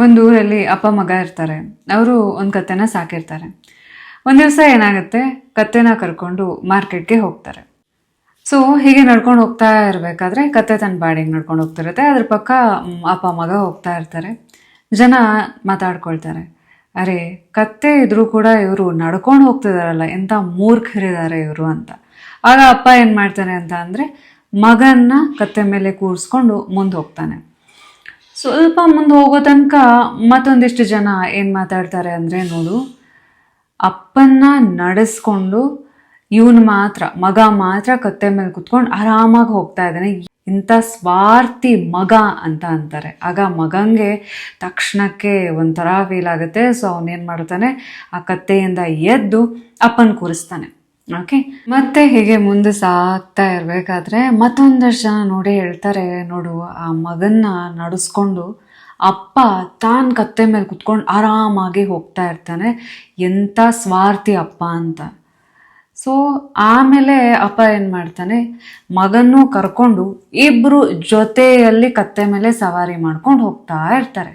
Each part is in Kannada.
ಒಂದು ಊರಲ್ಲಿ ಅಪ್ಪ ಮಗ ಇರ್ತಾರೆ. ಅವರು ಒಂದು ಕತ್ತೆನ ಸಾಕಿರ್ತಾರೆ. ಒಂದು ದಿವಸ ಏನಾಗುತ್ತೆ, ಕತ್ತೆನ ಕರ್ಕೊಂಡು ಮಾರ್ಕೆಟ್ಗೆ ಹೋಗ್ತಾರೆ. ಸೊ ಹೀಗೆ ನಡ್ಕೊಂಡು ಹೋಗ್ತಾ ಇರಬೇಕಾದ್ರೆ ಕತ್ತೆ ತನ್ನ ಬಾಡಿಗೆ ನಡ್ಕೊಂಡು ಹೋಗ್ತಿರುತ್ತೆ. ಅದ್ರ ಪಕ್ಕ ಅಪ್ಪ ಮಗ ಹೋಗ್ತಾ ಇರ್ತಾರೆ. ಜನ ಮಾತಾಡ್ಕೊಳ್ತಾರೆ, ಅರೆ ಕತ್ತೆ ಇದ್ರೂ ಕೂಡ ಇವರು ನಡ್ಕೊಂಡು ಹೋಗ್ತಿದಾರಲ್ಲ, ಎಂಥ ಮೂರ್ಖರಿದ್ದಾರೆ ಇವರು ಅಂತ. ಆಗ ಅಪ್ಪ ಏನು ಮಾಡ್ತಾನೆ ಅಂತ ಅಂದರೆ, ಮಗನ್ನ ಕತ್ತೆ ಮೇಲೆ ಕೂರಿಸ್ಕೊಂಡು ಮುಂದೆ ಹೋಗ್ತಾನೆ. ಸ್ವಲ್ಪ ಮುಂದೆ ಹೋಗೋ ತನಕ ಮತ್ತೊಂದಿಷ್ಟು ಜನ ಏನು ಮಾತಾಡ್ತಾರೆ ಅಂದರೆ, ನೋಡು ಅಪ್ಪನ್ನ ನಡೆಸ್ಕೊಂಡು ಮಗ ಮಾತ್ರ ಕತ್ತೆ ಮೇಲೆ ಕುತ್ಕೊಂಡು ಆರಾಮಾಗಿ ಹೋಗ್ತಾ ಇದ್ದಾನೆ, ಇಂಥ ಸ್ವಾರ್ಥಿ ಮಗ ಅಂತ ಅಂತಾರೆ. ಆಗ ಮಗಂಗೆ ತಕ್ಷಣಕ್ಕೆ ಒಂಥರ ಫೀಲ್ ಆಗುತ್ತೆ. ಸೊ ಅವನೇನು ಮಾಡ್ತಾನೆ, ಆ ಕತ್ತೆಯಿಂದ ಎದ್ದು ಅಪ್ಪನ ಕೂರಿಸ್ತಾನೆ. ಓಕೆ, ಮತ್ತೆ ಹೀಗೆ ಮುಂದೆ ಸಾಗ್ತಾ ಇರಬೇಕಾದ್ರೆ ಮತ್ತೊಂದಷ್ಟು ಜನ ನೋಡಿ ಹೇಳ್ತಾರೆ, ನೋಡು ಆ ಮಗನ್ನ ನಡೆಸ್ಕೊಂಡು ಅಪ್ಪ ತಾನು ಕತ್ತೆ ಮೇಲೆ ಕುತ್ಕೊಂಡು ಆರಾಮಾಗಿ ಹೋಗ್ತಾ ಇರ್ತಾನೆ, ಎಂಥ ಸ್ವಾರ್ಥಿ ಅಪ್ಪ ಅಂತ. ಸೊ ಆಮೇಲೆ ಅಪ್ಪ ಏನು ಮಾಡ್ತಾನೆ, ಮಗನ್ನೂ ಕರ್ಕೊಂಡು ಇಬ್ಬರು ಜೊತೆಯಲ್ಲಿ ಕತ್ತೆ ಮೇಲೆ ಸವಾರಿ ಮಾಡ್ಕೊಂಡು ಹೋಗ್ತಾ ಇರ್ತಾರೆ.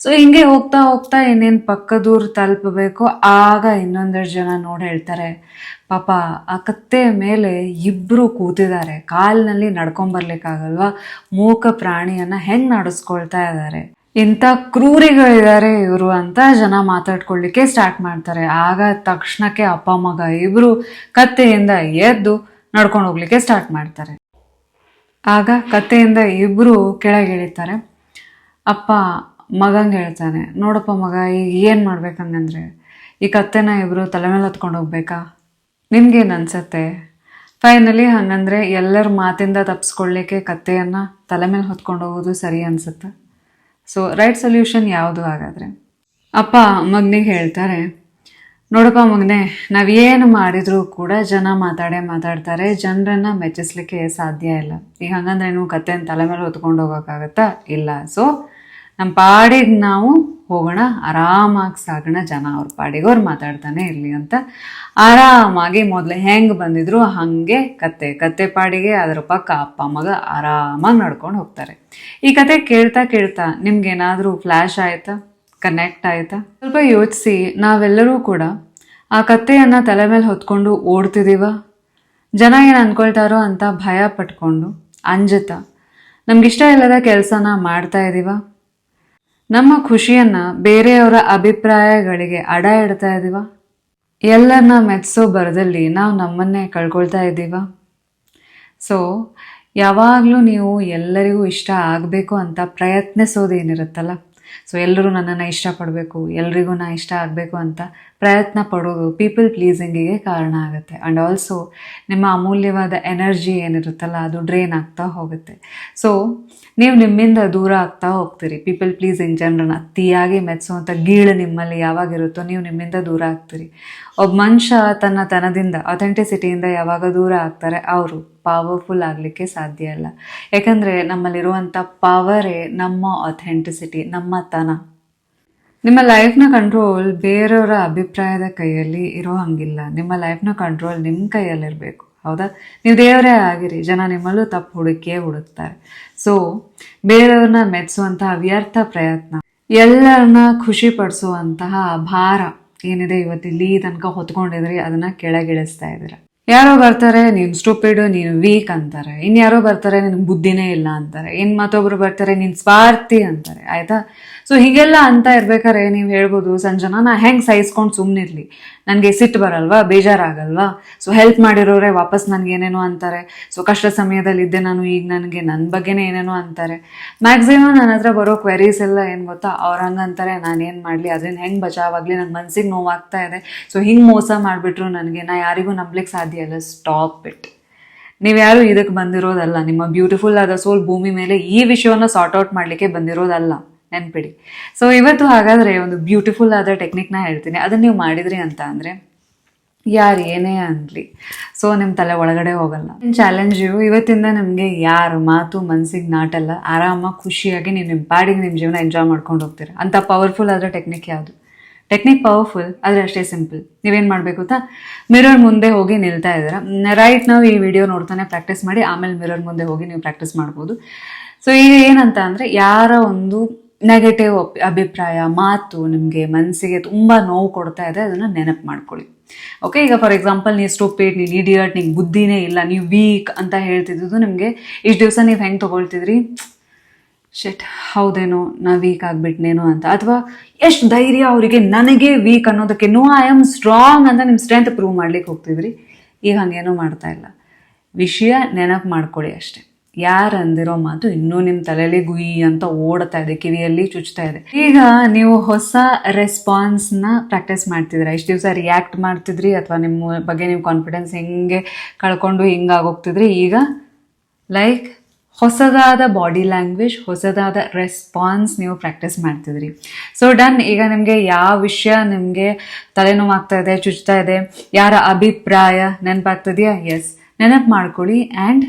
ಸೊ ಹಿಂಗೆ ಹೋಗ್ತಾ ಹೋಗ್ತಾ ಇನ್ನೇನು ಪಕ್ಕದೂರು ತಲುಪಬೇಕು. ಆಗ ಇನ್ನೊಂದಷ್ಟು ಜನ ನೋಡಿ ಹೇಳ್ತಾರೆ, ಪಾಪ ಆ ಕತ್ತೆ ಮೇಲೆ ಇಬ್ಬರು ಕೂತಿದ್ದಾರೆ, ಕಾಲಿನಲ್ಲಿ ನಡ್ಕೊಂಬರ್ಲಿಕ್ಕಾಗಲ್ವಾ, ಮೂಕ ಪ್ರಾಣಿಯನ್ನು ಹೆಂಗೆ ನಡೆಸ್ಕೊಳ್ತಾ ಇದ್ದಾರೆ, ಇಂಥ ಕ್ರೂರಿಗಳಿದ್ದಾರೆ ಇವರು ಅಂತ ಜನ ಮಾತಾಡ್ಕೊಳ್ಳಿಕ್ಕೆ ಸ್ಟಾರ್ಟ್ ಮಾಡ್ತಾರೆ. ಆಗ ತಕ್ಷಣಕ್ಕೆ ಅಪ್ಪ ಮಗ ಇಬ್ಬರು ಕತ್ತೆಯಿಂದ ಎದ್ದು ನಡ್ಕೊಂಡು ಹೋಗ್ಲಿಕ್ಕೆ ಸ್ಟಾರ್ಟ್ ಮಾಡ್ತಾರೆ. ಆಗ ಕತ್ತೆಯಿಂದ ಇಬ್ಬರು ಕೆಳಗಿಳಿತಾರೆ. ಅಪ್ಪ ಮಗಂಗೆ ಹೇಳ್ತಾನೆ, ನೋಡಪ್ಪ ಮಗ, ಈಗ ಏನು ಮಾಡ್ಬೇಕಂಗಂದ್ರೆ, ಈ ಕತ್ತೆನ ಇಬ್ಬರು ತಲೆ ಮೇಲೆ ಹೊತ್ಕೊಂಡು ಹೋಗ್ಬೇಕಾ, ನಿಮ್ಗೇನು ಅನ್ಸತ್ತೆ? ಫೈನಲಿ ಹಂಗಂದ್ರೆ ಎಲ್ಲರ ಮಾತಿಂದ ತಪ್ಪಿಸ್ಕೊಳ್ಳಿಕ್ಕೆ ಕತ್ತೆಯನ್ನು ತಲೆ ಮೇಲೆ ಹೊತ್ಕೊಂಡು ಹೋಗೋದು ಸರಿ ಅನ್ಸುತ್ತೆ? ಸೊ ರೈಟ್ ಸೊಲ್ಯೂಷನ್ ಯಾವುದು ಹಾಗಾದರೆ? ಅಪ್ಪ ಮಗನಿಗೆ ಹೇಳ್ತಾರೆ, ನೋಡಪ್ಪ ಮಗನೇ, ನಾವೇನು ಮಾಡಿದರೂ ಕೂಡ ಜನ ಮಾತಾಡ್ತಾರೆ, ಜನರನ್ನು ಮೆಚ್ಚಿಸ್ಲಿಕ್ಕೆ ಸಾಧ್ಯ ಇಲ್ಲ. ಈಗ ಹಂಗಂದ್ರೆ ನೀವು ಕತ್ತೆನ ತಲೆ ಮೇಲೆ ಹೊತ್ಕೊಂಡು ಹೋಗೋಕ್ಕಾಗತ್ತಾ? ಇಲ್ಲ. ಸೊ ನಮ್ಮ ಪಾಡಿಗೆ ನಾವು ಹೋಗೋಣ, ಆರಾಮಾಗಿ ಸಾಗೋಣ, ಜನ ಅವ್ರ ಪಾಡಿಗೆ ಅವ್ರು ಮಾತಾಡ್ತಾನೆ ಇರಲಿ ಅಂತ ಆರಾಮಾಗಿ ಮೊದಲು ಹೆಂಗೆ ಬಂದಿದ್ರು ಹಾಗೆ ಕತ್ತೆ ಪಾಡಿಗೆ ಅದರ ಪಕ್ಕ ಅಪ್ಪ ಮಗ ಆರಾಮಾಗಿ ನಡ್ಕೊಂಡು ಹೋಗ್ತಾರೆ. ಈ ಕತೆ ಕೇಳ್ತಾ ಕೇಳ್ತಾ ನಿಮ್ಗೇನಾದರೂ ಫ್ಲ್ಯಾಶ್ ಆಯಿತಾ, ಕನೆಕ್ಟ್ ಆಯಿತಾ? ಸ್ವಲ್ಪ ಯೋಚಿಸಿ, ನಾವೆಲ್ಲರೂ ಕೂಡ ಆ ಕತ್ತೆಯನ್ನು ತಲೆ ಮೇಲೆ ಹೊತ್ಕೊಂಡು ಓಡ್ತಿದ್ದೀವ? ಜನ ಏನು ಅಂದ್ಕೊಳ್ತಾರೋ ಅಂತ ಭಯ ಪಟ್ಕೊಂಡು ಅಂಜುತ್ತಾ ನಮಗಿಷ್ಟ ಇಲ್ಲದ ಕೆಲಸನ ಮಾಡ್ತಾ ಇದ್ದೀವ? ನಮ್ಮ ಖುಷಿಯನ್ನು ಬೇರೆಯವರ ಅಭಿಪ್ರಾಯಗಳಿಗೆ ಅಡ ಇಡ್ತಾ ಇದ್ದೀವ? ಎಲ್ಲರನ್ನ ಮೆಚ್ಚಿಸೋ ಬರದಲ್ಲಿ ನಾವು ನಮ್ಮನ್ನೇ ಕಳ್ಕೊಳ್ತಾ ಇದ್ದೀವ? ಸೊ ಯಾವಾಗಲೂ ನೀವು ಎಲ್ಲರಿಗೂ ಇಷ್ಟ ಆಗಬೇಕು ಅಂತ ಪ್ರಯತ್ನಿಸೋದೇನಿರುತ್ತಲ್ಲ, ಸೊ ಎಲ್ಲರೂ ನನ್ನನ್ನು ಇಷ್ಟಪಡಬೇಕು, ಎಲ್ರಿಗೂ ನಾ ಇಷ್ಟ ಆಗಬೇಕು ಅಂತ ಪ್ರಯತ್ನ ಪಡೋದು ಪೀಪಲ್ ಪ್ಲೀಸಿಂಗಿಗೆ ಕಾರಣ ಆಗುತ್ತೆ. ಆ್ಯಂಡ್ ಆಲ್ಸೋ ನಿಮ್ಮ ಅಮೂಲ್ಯವಾದ ಎನರ್ಜಿ ಏನಿರುತ್ತಲ್ಲ ಅದು ಡ್ರೈನ್ ಆಗ್ತಾ ಹೋಗುತ್ತೆ. ಸೊ ನೀವು ನಿಮ್ಮಿಂದ ದೂರ ಆಗ್ತಾ ಹೋಗ್ತೀರಿ. ಪೀಪಲ್ ಪ್ಲೀಸಿಂಗ್, ಜನರನ್ನ ಅತಿಯಾಗಿ ಮೆಚ್ಚುವಂಥ ಗೀಳು ನಿಮ್ಮಲ್ಲಿ ಯಾವಾಗಿರುತ್ತೋ ನೀವು ನಿಮ್ಮಿಂದ ದೂರ ಆಗ್ತೀರಿ. ಒಬ್ಬ ಮನುಷ್ಯ ತನದಿಂದ ಅಥೆಂಟಿಸಿಟಿಯಿಂದ ಯಾವಾಗ ದೂರ ಆಗ್ತಾರೆ ಅವರು ಪವರ್ಫುಲ್ ಆಗಲಿಕ್ಕೆ ಸಾಧ್ಯ ಇಲ್ಲ. ಯಾಕಂದರೆ ನಮ್ಮಲ್ಲಿರುವಂಥ ಪವರೇ ನಮ್ಮ ಅಥೆಂಟಿಸಿಟಿ, ನಮ್ಮ ತನ. ನಿಮ್ಮ ಲೈಫ್ನ ಕಂಟ್ರೋಲ್ ಬೇರೆಯವರ ಅಭಿಪ್ರಾಯದ ಕೈಯಲ್ಲಿ ಇರೋ ಹಂಗಿಲ್ಲ. ನಿಮ್ಮ ಲೈಫ್ನ ಕಂಟ್ರೋಲ್ ನಿಮ್ಮ ಕೈಯಲ್ಲಿರಬೇಕು, ಹೌದಾ? ನೀವು ದೇವರೇ ಆಗಿರಿ, ಜನ ನಿಮ್ಮಲ್ಲೂ ತಪ್ಪು ಹುಡುಕ್ತಾರೆ. ಸೊ ಬೇರೆಯವ್ರನ್ನ ಮೆಚ್ಚುವಂತಹ ವ್ಯರ್ಥ ಪ್ರಯತ್ನ, ಎಲ್ಲರನ್ನ ಖುಷಿ ಪಡಿಸುವಂತಹ ಭಾರ ಏನಿದೆ ಇವತ್ತಿಲ್ಲಿ ತನಕ ಹೊತ್ಕೊಂಡಿದ್ರಿ, ಅದನ್ನ ಕೆಳಗಿಳಿಸ್ತಾ ಇದ್ದೀರ. ಯಾರೋ ಬರ್ತಾರೆ, ನೀನು ಸ್ಟೂಪಿಡ್, ನೀನು ವೀಕ್ ಅಂತಾರೆ. ಇನ್ಯಾರೋ ಬರ್ತಾರೆ, ನಿನಗೆ ಬುದ್ಧಿನೇ ಇಲ್ಲ ಅಂತಾರೆ. ಮತ್ತೊಬ್ರು ಬರ್ತಾರೆ, ನೀನು ಸ್ವಾರ್ಥಿ ಅಂತಾರೆ. ಆಯ್ತಾ? ಸೊ ಹೀಗೆಲ್ಲ ಅಂತ ಇರ್ಬೇಕಾದ್ರೆ ನೀವು ಹೇಳ್ಬೋದು, ಸಂಜನಾ ನಾ ಹೆಂಗೆ ಸಹಿಸ್ಕೊಂಡು ಸುಮ್ಮನಿರ್ಲಿ, ನನಗೆ ಸಿಟ್ಟು ಬರಲ್ವಾ, ಬೇಜಾರಾಗಲ್ವಾ? ಸೊ ಹೆಲ್ಪ್ ಮಾಡಿರೋರೆ ವಾಪಸ್ ನನಗೆ ಏನೇನೋ ಅಂತಾರೆ. ಸೊ ಕಷ್ಟ ಸಮಯದಲ್ಲಿ ಇದ್ದೆ ನಾನು, ಈಗ ನನಗೆ ನನ್ನ ಬಗ್ಗೆನೇ ಏನೇನೋ ಅಂತಾರೆ. ಮ್ಯಾಕ್ಸಿಮಮ್ ನನ್ನ ಹತ್ರ ಬರೋ ಕ್ವೆರೀಸ್ ಎಲ್ಲ ಏನು ಗೊತ್ತಾ, ಅವ್ರು ಹಂಗಂತಾರೆ, ನಾನೇನು ಮಾಡಲಿ, ಅದರಿಂದ ಹೆಂಗೆ ಬಚಾವಾಗಲಿ, ನನ್ನ ಮನಸ್ಸಿಗೆ ನೋವಾಗ್ತಾ ಇದೆ, ಸೊ ಹಿಂಗೆ ಮೋಸ ಮಾಡಿಬಿಟ್ರು ನನಗೆ, ನಾ ಯಾರಿಗೂ ನಂಬಲಿಕ್ಕೆ ಸಾಧ್ಯ ಇಲ್ಲ. Stop it. ನೀವ್ಯಾರು ಇದಕ್ಕೆ ಬಂದಿರೋದಲ್ಲ, ನಿಮ್ಮ ಬ್ಯೂಟಿಫುಲ್ ಆದ ಸೋಲ್ ಭೂಮಿ ಮೇಲೆ ಈ ವಿಷಯವನ್ನು ಸಾರ್ಟ್ ಔಟ್ ಮಾಡಲಿಕ್ಕೆ ಬಂದಿರೋದಲ್ಲ, ನೆನ್ಪಿಡಿ. ಸೊ ಇವತ್ತು ಹಾಗಾದರೆ ಒಂದು ಬ್ಯೂಟಿಫುಲ್ ಆದ ಟೆಕ್ನಿಕ್ನ ಹೇಳ್ತೀನಿ. ಅದನ್ನು ನೀವು ಮಾಡಿದ್ರಿ ಅಂತ ಅಂದರೆ ಯಾರು ಏನೇ ಅನ್ನಲಿ, ಸೊ ನಿಮ್ಮ ತಲೆ ಒಳಗಡೆ ಹೋಗಲ್ಲ. ಚಾಲೆಂಜ್ ಇವತ್ತಿಂದ ನಿಮಗೆ ಯಾರ ಮಾತು ಮನಸ್ಸಿಗೆ ನಾಟಲ್ಲ, ಆರಾಮಾಗಿ ಖುಷಿಯಾಗಿ ನೀವು ನಿಮ್ಮ ಪಾಡಿಗೆ ನಿಮ್ಮ ಜೀವನ ಎಂಜಾಯ್ ಮಾಡ್ಕೊಂಡು ಹೋಗ್ತೀರ. ಅಂಥ ಪವರ್ಫುಲ್ ಆದ ಟೆಕ್ನಿಕ್ ಯಾವುದು? ಟೆಕ್ನಿಕ್ ಪವರ್ಫುಲ್, ಆದರೆ ಅಷ್ಟೇ ಸಿಂಪಲ್. ನೀವೇನು ಮಾಡಬೇಕು ಗೊತ್ತಾ, ಮಿರರ್ ಮುಂದೆ ಹೋಗಿ ನಿಲ್ತಾ ಇದ್ದೀರಾ. ರೈಟ್ ನಾವು ಈ ವಿಡಿಯೋ ನೋಡ್ತಾನೆ ಪ್ರಾಕ್ಟೀಸ್ ಮಾಡಿ, ಆಮೇಲೆ ಮಿರರ್ ಮುಂದೆ ಹೋಗಿ ನೀವು ಪ್ರಾಕ್ಟೀಸ್ ಮಾಡ್ಬೋದು. ಸೊ ಈಗ ಏನಂತ ಅಂದರೆ, ಯಾರ ಒಂದು ನೆಗೆಟಿವ್ ಅಭಿಪ್ರಾಯ ಮಾತು ನಿಮಗೆ ಮನಸ್ಸಿಗೆ ತುಂಬ ನೋವು ಕೊಡ್ತಾ ಇದೆ, ಅದನ್ನು ನೆನಪು ಮಾಡ್ಕೊಳ್ಳಿ. ಓಕೆ, ಈಗ ಫಾರ್ ಎಕ್ಸಾಂಪಲ್ ನೀವು ಸ್ಟೂಪಿಡ್, ನೀನು ಇಡಿಯಟ್, ನಿಂಗೆ ಬುದ್ಧಿನೇ ಇಲ್ಲ, ನೀವು ವೀಕ್ ಅಂತ ಹೇಳ್ತಿದ್ದು ನಿಮಗೆ ಇಷ್ಟು ದಿವಸ ನೀವು ಹೆಂಗೆ ತೊಗೊಳ್ತಿದ್ರಿ, ಶೆಟ್ ಹೌದೇನೋ ನಾ ವೀಕ್ ಆಗಿಬಿಟ್ನೇನೋ ಅಂತ, ಅಥವಾ ಎಷ್ಟು ಧೈರ್ಯ ಅವರಿಗೆ ನನಗೆ ವೀಕ್ ಅನ್ನೋದಕ್ಕೆ, ನೋ ಐ ಆಮ್ ಸ್ಟ್ರಾಂಗ್ ಅಂತ ನಿಮ್ಮ ಸ್ಟ್ರೆಂತ್ ಪ್ರೂವ್ ಮಾಡ್ಲಿಕ್ಕೆ ಹೋಗ್ತಿದ್ರಿ. ಈಗ ಹಂಗೇನೂ ಮಾಡ್ತಾ ಇಲ್ಲ. ವಿಷಯ ನೆನಪು ಮಾಡ್ಕೊಳ್ಳಿ ಅಷ್ಟೆ. ಯಾರು ಅಂದಿರೋ ಮಾತು ಇನ್ನೂ ನಿಮ್ಮ ತಲೆಯಲ್ಲಿ ಗುಯಿ ಅಂತ ಓಡ್ತಾ ಇದೆ, ಕಿವಿಯಲ್ಲಿ ಚುಚ್ತಾ ಇದೆ. ಈಗ ನೀವು ಹೊಸ ರೆಸ್ಪಾನ್ಸ್ನ ಪ್ರಾಕ್ಟೀಸ್ ಮಾಡ್ತಿದ್ದೀರಾ. ಇಷ್ಟು ದಿವಸ ರಿಯಾಕ್ಟ್ ಮಾಡ್ತಿದ್ರಿ, ಅಥವಾ ನಿಮ್ಮ ಬಗ್ಗೆ ನೀವು ಕಾನ್ಫಿಡೆನ್ಸ್ ಹೆಂಗೆ ಕಳ್ಕೊಂಡು ಹಿಂಗಾಗೋಗ್ತಿದ್ರಿ. ಈಗ ಲೈಕ್ ಹೊಸದಾದ ಬಾಡಿ ಲ್ಯಾಂಗ್ವೇಜ್, ಹೊಸದಾದ ರೆಸ್ಪಾನ್ಸ್ ನೀವು ಪ್ರಾಕ್ಟೀಸ್ ಮಾಡ್ತಿದ್ರಿ. So done. ಈಗ ನಿಮಗೆ ಯಾವ ವಿಷಯ ನಿಮಗೆ ತಲೆನೋವಾಗ್ತಾ ಇದೆ, ಚುಚ್ತಾ ಇದೆ, ಯಾರ ಅಭಿಪ್ರಾಯ ನೆನಪಾಗ್ತದೆಯಾ, ಎಸ್ ನೆನಪು ಮಾಡ್ಕೊಳ್ಳಿ. ಆ್ಯಂಡ್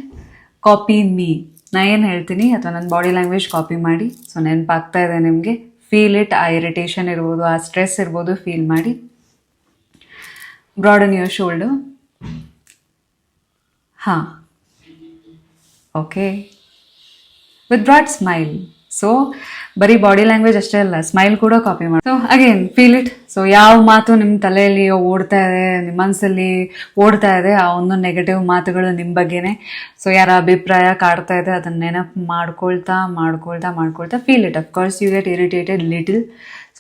ಕಾಪಿ ಮೀ, ನಾ ಏನು ಹೇಳ್ತೀನಿ ಅಥವಾ ನನ್ನ ಬಾಡಿ ಲ್ಯಾಂಗ್ವೇಜ್ ಕಾಪಿ ಮಾಡಿ. ಸೊ ನೆನಪಾಗ್ತಾ ಇದೆ ನಿಮಗೆ, ಫೀಲ್ ಇಟ್. ಆ ಇರಿಟೇಷನ್ ಇರ್ಬೋದು, ಆ ಸ್ಟ್ರೆಸ್ ಇರ್ಬೋದು, ಫೀಲ್ ಮಾಡಿ. Broaden your shoulder. ಹಾಂ, okay, with broad smile. So ಬರೀ ಬಾಡಿ ಲ್ಯಾಂಗ್ವೇಜ್ ಅಷ್ಟೇ ಅಲ್ಲ, ಸ್ಮೈಲ್ ಕೂಡ ಕಾಪಿ ಮಾಡಿ. So again feel it. So ಯಾವ ಮಾತು ನಿಮ್ಮ ತಲೆಯಲ್ಲಿ ಓಡ್ತಾ ಇದೆ, ನಿಮ್ಮ ಮನಸ್ಸಲ್ಲಿ ಓಡ್ತಾ ಇದೆ, ಆ ಒಂದು ನೆಗೆಟಿವ್ ಮಾತುಗಳು ನಿಮ್ಮ ಬಗ್ಗೆನೇ. ಸೊ ಯಾರ ಅಭಿಪ್ರಾಯ ಕಾಡ್ತಾ ಇದೆ, ಅದನ್ನ ನೆನಪು ಮಾಡ್ಕೊಳ್ತಾ ಮಾಡ್ಕೊಳ್ತಾ ಮಾಡ್ಕೊಳ್ತಾ feel it. Of course you get irritated little,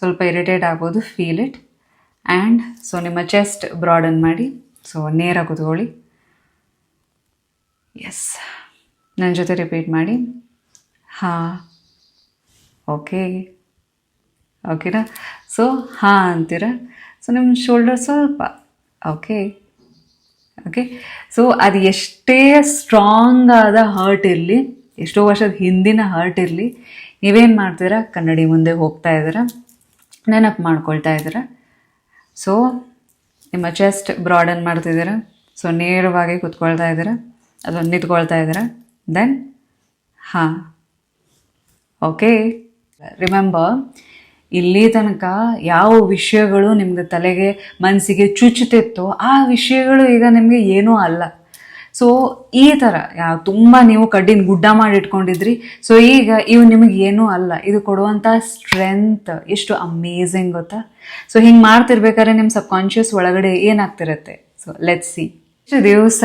ಸ್ವಲ್ಪ ಇರಿಟೇಟ್ ಆಗ್ಬೋದು, ಫೀಲ್ ಇಟ್. ಆ್ಯಂಡ್ ಸೊ ನಿಮ್ಮ ಚೆಸ್ಟ್ ಬ್ರಾಡನ್ ಮಾಡಿ. ಸೊ ನೇರ ಕೂತ್ಕೊಳ್ಳಿ. ಎಸ್, ನನ್ನ ಜೊತೆ ರಿಪೀಟ್ ಮಾಡಿ. ಹಾಂ, ಓಕೆ, ಓಕೆನಾ. ಸೊ ಹಾಂ ಅಂತೀರ. ಸೊ ನಿಮ್ಮ ಶೋಲ್ಡರ್ ಸ್ವಲ್ಪ ಓಕೆ, ಓಕೆ. ಸೊ ಅದು ಎಷ್ಟೇ ಸ್ಟ್ರಾಂಗ್ ಆದ ಹರ್ಟ್ ಇರಲಿ, ಎಷ್ಟೋ ವರ್ಷದ ಹಿಂದಿನ ಹರ್ಟ್ ಇರಲಿ, ನೀವೇನು ಮಾಡ್ತೀರಾ, ಕನ್ನಡಿ ಮುಂದೆ ಹೋಗ್ತಾ ಇದ್ದೀರಾ, ನೆನಪು ಮಾಡ್ಕೊಳ್ತಾ ಇದ್ದೀರಾ. ಸೊ ನಿಮ್ಮ ಚೆಸ್ಟ್ ಬ್ರಾಡನ್ ಮಾಡ್ತಿದ್ದೀರಾ. ಸೊ ನೇರವಾಗಿ ಕುತ್ಕೊಳ್ತಾ ಇದ್ದೀರಾ ಅಥವಾ ನಿಂತ್ಕೊಳ್ತಾ ಇದ್ದೀರಾ. ದೆನ್ ಹಾಂ, ಓಕೆ. ರಿಮೆಂಬರ್, ಇಲ್ಲಿ ತನಕ ಯಾವ ವಿಷಯಗಳು ನಿಮ್ಗೆ ತಲೆಗೆ ಮನಸ್ಸಿಗೆ ಚುಚ್ಚುತ್ತಿತ್ತೋ ಆ ವಿಷಯಗಳು ಈಗ ನಿಮಗೆ ಏನೂ ಅಲ್ಲ. ಸೊ ಈ ಥರ ತುಂಬ ನೀವು ಕಡ್ಡಿನ ಗುಡ್ಡ ಮಾಡಿ ಇಟ್ಕೊಂಡಿದ್ರಿ. ಸೊ ಈಗ ಇವು ನಿಮಗೆ ಏನೂ ಅಲ್ಲ. ಇದು ಕೊಡುವಂಥ ಸ್ಟ್ರೆಂತ್ ಎಷ್ಟು ಅಮೇಝಿಂಗ್ ಗೊತ್ತಾ. ಸೊ ಹಿಂಗೆ ಮಾಡ್ತಿರ್ಬೇಕಾದ್ರೆ ನಿಮ್ಮ ಸಬ್ಕಾನ್ಷಿಯಸ್ ಒಳಗಡೆ ಏನಾಗ್ತಿರತ್ತೆ. So let's see. ಇಷ್ಟು ದಿವಸ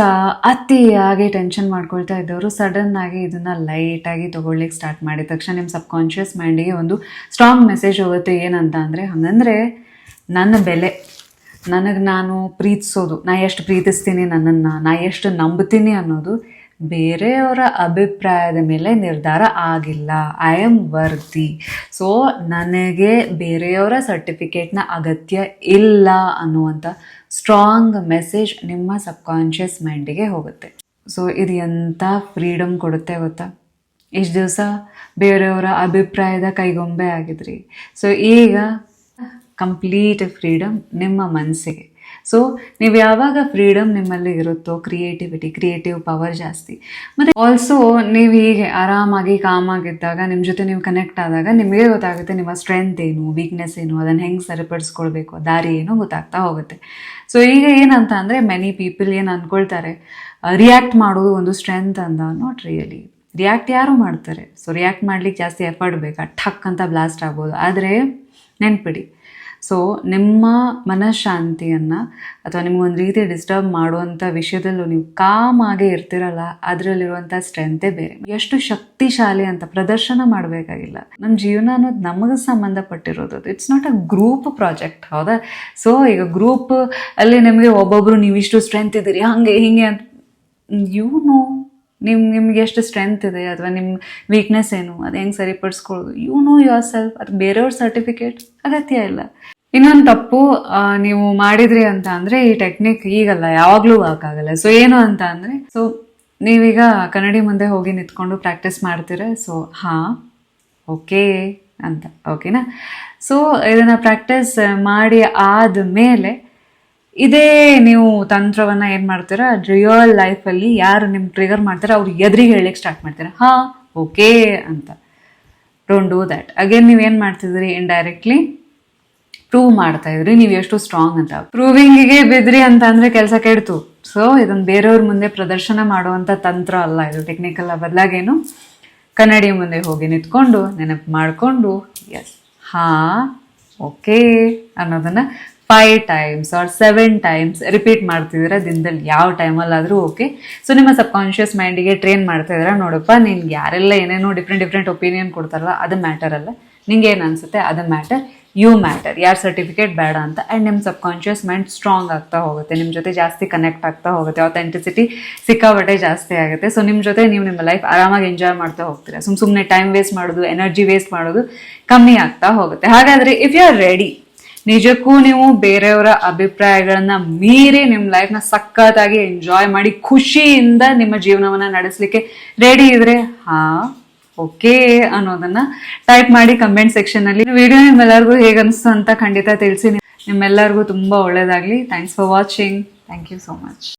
ಅತಿಯಾಗಿ ಟೆನ್ಷನ್ ಮಾಡ್ಕೊಳ್ತಾ ಇದ್ದವರು ಸಡನ್ ಆಗಿ ಇದನ್ನು ಲೈಟಾಗಿ ತೊಗೊಳ್ಲಿಕ್ಕೆ ಸ್ಟಾರ್ಟ್ ಮಾಡಿದ ತಕ್ಷಣ ನಿಮ್ಮ ಸಬ್ಕಾನ್ಷಿಯಸ್ ಮೈಂಡಿಗೆ ಒಂದು ಸ್ಟ್ರಾಂಗ್ ಮೆಸೇಜ್ ಹೋಗುತ್ತೆ. ಏನಂತ ಅಂದರೆ, ಹಾಗಂದರೆ ನನ್ನ ಬೆಲೆ, ನನಗೆ ನಾನು ಪ್ರೀತಿಸೋದು, ನಾ ಎಷ್ಟು ಪ್ರೀತಿಸ್ತೀನಿ ನನ್ನನ್ನು, ನಾ ಎಷ್ಟು ನಂಬ್ತೀನಿ ಅನ್ನೋದು ಬೇರೆಯವರ ಅಭಿಪ್ರಾಯದ ಮೇಲೆ ನಿರ್ಧಾರ ಆಗಿಲ್ಲ. I am worthy. ಸೊ ನನಗೆ ಬೇರೆಯವರ ಸರ್ಟಿಫಿಕೇಟ್ನ ಅಗತ್ಯ ಇಲ್ಲ ಅನ್ನುವಂಥ ಸ್ಟ್ರಾಂಗ್ ಮೆಸೇಜ್ ನಿಮ್ಮ ಸಬ್ಕಾನ್ಷಿಯಸ್ ಮೈಂಡಿಗೆ ಹೋಗುತ್ತೆ. ಸೊ ಇದು ಎಂಥ ಫ್ರೀಡಮ್ ಕೊಡುತ್ತೆ ಗೊತ್ತಾ. ಇಷ್ಟು ದಿವಸ ಬೇರೆಯವರ ಅಭಿಪ್ರಾಯದ ಕೈಗೊಂಬೆ ಆಗಿದ್ರಿ. ಸೊ ಈಗ ಕಂಪ್ಲೀಟ್ ಫ್ರೀಡಮ್ ನಿಮ್ಮ ಮನಸ್ಸಿಗೆ. ಸೊ ನೀವು ಯಾವಾಗ ಫ್ರೀಡಮ್ ನಿಮ್ಮಲ್ಲಿ ಇರುತ್ತೋ, ಕ್ರಿಯೇಟಿವ್ ಪವರ್ ಜಾಸ್ತಿ. ಮತ್ತು ಆಲ್ಸೋ ನೀವು ಹೀಗೆ ಆರಾಮಾಗಿ ಕಾಮಾಗಿದ್ದಾಗ, ನಿಮ್ಮ ಜೊತೆ ನೀವು ಕನೆಕ್ಟ್ ಆದಾಗ ನಿಮಗೆ ಗೊತ್ತಾಗುತ್ತೆ ನಿಮ್ಮ ಸ್ಟ್ರೆಂತ್ ಏನು, ವೀಕ್ನೆಸ್ ಏನು, ಅದನ್ನು ಹೆಂಗೆ ಸರಿಪಡಿಸ್ಕೊಳ್ಬೇಕು, ದಾರಿ ಏನು ಗೊತ್ತಾಗ್ತಾ ಹೋಗುತ್ತೆ. ಸೊ ಈಗ ಏನಂತ ಅಂದರೆ, ಮೆನಿ ಪೀಪಲ್ ಏನು ಅಂದ್ಕೊಳ್ತಾರೆ, ರಿಯಾಕ್ಟ್ ಮಾಡೋದು ಒಂದು ಸ್ಟ್ರೆಂತ್ ಅಂತ. Not really. ರಿಯಾಕ್ಟ್ ಯಾರು ಮಾಡ್ತಾರೆ. ಸೊ ರಿಯಾಕ್ಟ್ ಮಾಡ್ಲಿಕ್ಕೆ ಜಾಸ್ತಿ ಎಫರ್ಟ್ ಬೇಕಾ, ಠಕ್ ಅಂತ ಬ್ಲಾಸ್ಟ್ ಆಗ್ಬೋದು. ಆದರೆ ನೆನ್ಪಿಡಿ, ಸೊ ನಿಮ್ಮ ಮನಃಶಾಂತಿಯನ್ನು ಅಥವಾ ನಿಮಗೊಂದು ರೀತಿ ಡಿಸ್ಟರ್ಬ್ ಮಾಡುವಂಥ ವಿಷಯದಲ್ಲೂ ನೀವು ಕಾಮಾಗೆ ಇರ್ತಿರಲ್ಲ, ಅದರಲ್ಲಿರುವಂಥ ಸ್ಟ್ರೆಂತೇ ಬೇರೆ. ಎಷ್ಟು ಶಕ್ತಿಶಾಲಿ ಅಂತ ಪ್ರದರ್ಶನ ಮಾಡಬೇಕಾಗಿಲ್ಲ. ನಮ್ಮ ಜೀವನ ಅನ್ನೋದು ನಮಗೆ ಸಂಬಂಧಪಟ್ಟಿರೋದು. It's not a group project, ಹೌದಾ. ಸೊ ಈಗ ಗ್ರೂಪ್ ಅಲ್ಲಿ ನಿಮಗೆ ಒಬ್ಬೊಬ್ಬರು ನೀವು ಇಷ್ಟು ಸ್ಟ್ರೆಂತ್ ಇದ್ದೀರಿ ಹಾಗೆ ಹೀಗೆ ಅಂತ ನಿಮ್ಗೆ ಎಷ್ಟು ಸ್ಟ್ರೆಂತ್ ಇದೆ ಅಥವಾ ನಿಮ್ಮ ವೀಕ್ನೆಸ್ ಏನು, ಅದು ಹೆಂಗೆ ಸರಿಪಡಿಸ್ಕೊಳ್ಳೋದು, ಯುವರ್ ಸೆಲ್ಫ್. ಅದು ಬೇರೆಯವ್ರ ಸರ್ಟಿಫಿಕೇಟ್ ಅಗತ್ಯ ಇಲ್ಲ. ಇನ್ನೊಂದು ತಪ್ಪು ನೀವು ಮಾಡಿದ್ರಿ ಅಂತ ಅಂದರೆ, ಈ ಟೆಕ್ನಿಕ್ ಈಗಲ್ಲ ಯಾವಾಗಲೂ ವರ್ಕ್ ಆಗಲ್ಲ. ಸೊ ಏನು ಅಂತ ಅಂದರೆ, ಸೊ ನೀವೀಗ ಕನ್ನಡಿ ಮುಂದೆ ಹೋಗಿ ನಿಂತ್ಕೊಂಡು ಪ್ರಾಕ್ಟೀಸ್ ಮಾಡ್ತೀರ. ಸೊ ಹಾಂ, ಓಕೆ ಅಂತ, ಓಕೆನಾ. ಸೊ ಇದನ್ನು ಪ್ರಾಕ್ಟೀಸ್ ಮಾಡಿ ಆದಮೇಲೆ ಇದೇ ನೀವು ತಂತ್ರವನ್ನು ಏನು ಮಾಡ್ತೀರಾ, ರಿಯಲ್ ಲೈಫಲ್ಲಿ ಯಾರು ನಿಮ್ಮ ಟ್ರಿಗರ್ ಮಾಡ್ತಾರೆ ಅವ್ರು ಎದುರಿಗೆ ಹೇಳಲಿಕ್ಕೆ ಸ್ಟಾರ್ಟ್ ಮಾಡ್ತೀರಾ, ಹಾಂ ಓಕೆ ಅಂತ. Don't do that. ಅಗೇನ್ ನೀವೇನು ಮಾಡ್ತಿದ್ರಿ, ಇಂಡೈರೆಕ್ಟ್ಲಿ ಪ್ರೂವ್ ಮಾಡ್ತಾ ಇದ್ರಿ ನೀವು ಎಷ್ಟು ಸ್ಟ್ರಾಂಗ್ ಅಂತ. ಪ್ರೂವಿಂಗಿಗೆ ಬಿದ್ರಿ ಅಂತ ಅಂದರೆ ಕೆಲಸ ಕೆಡ್ತು. ಸೊ ಇದನ್ನು ಬೇರೆಯವ್ರ ಮುಂದೆ ಪ್ರದರ್ಶನ ಮಾಡುವಂಥ ತಂತ್ರ ಅಲ್ಲ ಇದು, ಟೆಕ್ನಿಕಲ್. ಬದಲಾಗೇನು ಕನ್ನಡಿ ಮುಂದೆ ಹೋಗಿ ನಿಂತ್ಕೊಂಡು ನೆನಪು ಮಾಡಿಕೊಂಡು ಎಸ್ ಹಾ ಓಕೆ ಅನ್ನೋದನ್ನ 5 times or 7 times ರಿಪೀಟ್ ಮಾಡ್ತಿದ್ದೀರಾ ದಿನದಲ್ಲಿ ಯಾವ ಟೈಮಲ್ಲಾದರೂ ಓಕೆ. ಸೊ ನಿಮ್ಮ ಸಬ್ಕಾನ್ಷಿಯಸ್ ಮೈಂಡಿಗೆ ಟ್ರೈನ್ ಮಾಡ್ತಾ ಇದ್ದೀರಾ, ನೋಡಪ್ಪ ನಿನ್ಗೆ ಯಾರೆಲ್ಲ ಏನೇನೋ ಡಿಫ್ರೆಂಟ್ ಒಪಿನಿಯನ್ ಕೊಡ್ತಾರಲ್ಲ ಅದು ಮ್ಯಾಟರ್ ಅಲ್ಲ, ನಿಂಗೆ ಏನು ಅನ್ಸುತ್ತೆ ಅದು ಮ್ಯಾಟರ್, ಯು ಮ್ಯಾಟರ್, ಯಾರು ಸರ್ಟಿಫಿಕೇಟ್ ಬೇಡ ಅಂತ. ಆ್ಯಂಡ್ ನಿಮ್ಮ ಸಬ್ಕಾನ್ಷಿಯಸ್ ಮೈಂಡ್ ಸ್ಟ್ರಾಂಗ್ ಆಗ್ತಾ ಹೋಗುತ್ತೆ, ನಿಮ್ಮ ಜೊತೆ ಜಾಸ್ತಿ ಕನೆಕ್ಟ್ ಆಗ್ತಾ ಹೋಗುತ್ತೆ, ಅಥೆಂಟಿಸಿಟಿ ಸಿಕ್ಕಾಪಟ್ಟೆ ಜಾಸ್ತಿ ಆಗುತ್ತೆ. ಸೊ ನಿಮ್ಮ ಜೊತೆ ನೀವು ನಿಮ್ಮ ಲೈಫ್ ಆರಾಮಾಗಿ ಎಂಜಾಯ್ ಮಾಡ್ತಾ ಹೋಗ್ತೀರಾ. ಸುಮ್ಮನೆ ಟೈಮ್ ವೇಸ್ಟ್ ಮಾಡೋದು, ಎನರ್ಜಿ ವೇಸ್ಟ್ ಮಾಡೋದು ಕಮ್ಮಿ ಆಗ್ತಾ ಹೋಗುತ್ತೆ. ಹಾಗಾದರೆ ಇಫ್ ಯು ಆರ್ ರೆಡಿ, ನಿಜಕ್ಕೂ ನೀವು ಬೇರೆಯವರ ಅಭಿಪ್ರಾಯಗಳನ್ನ ಮೀರಿ ನಿಮ್ಮ ಲೈಫ್ನ ಸಖತ್ತಾಗಿ ಎಂಜಾಯ್ ಮಾಡಿ ಖುಷಿಯಿಂದ ನಿಮ್ಮ ಜೀವನವನ್ನ ನಡೆಸಲಿಕ್ಕೆ ರೆಡಿ ಇದ್ರೆ ಹಾ ಓಕೆ ಅನ್ನೋದನ್ನ ಟೈಪ್ ಮಾಡಿ ಕಮೆಂಟ್ ಸೆಕ್ಷನ್ ಅಲ್ಲಿ. ವಿಡಿಯೋ ನಿಮ್ಮೆಲ್ಲರಿಗೂ ಹೇಗೆ ಅನಿಸ್ತು ಅಂತ ಖಂಡಿತ ತಿಳಿಸಿ. ನಿಮ್ಮೆಲ್ಲರಿಗೂ ತುಂಬಾ ಒಳ್ಳೇದಾಗ್ಲಿ. Thanks for watching. Thank you so much.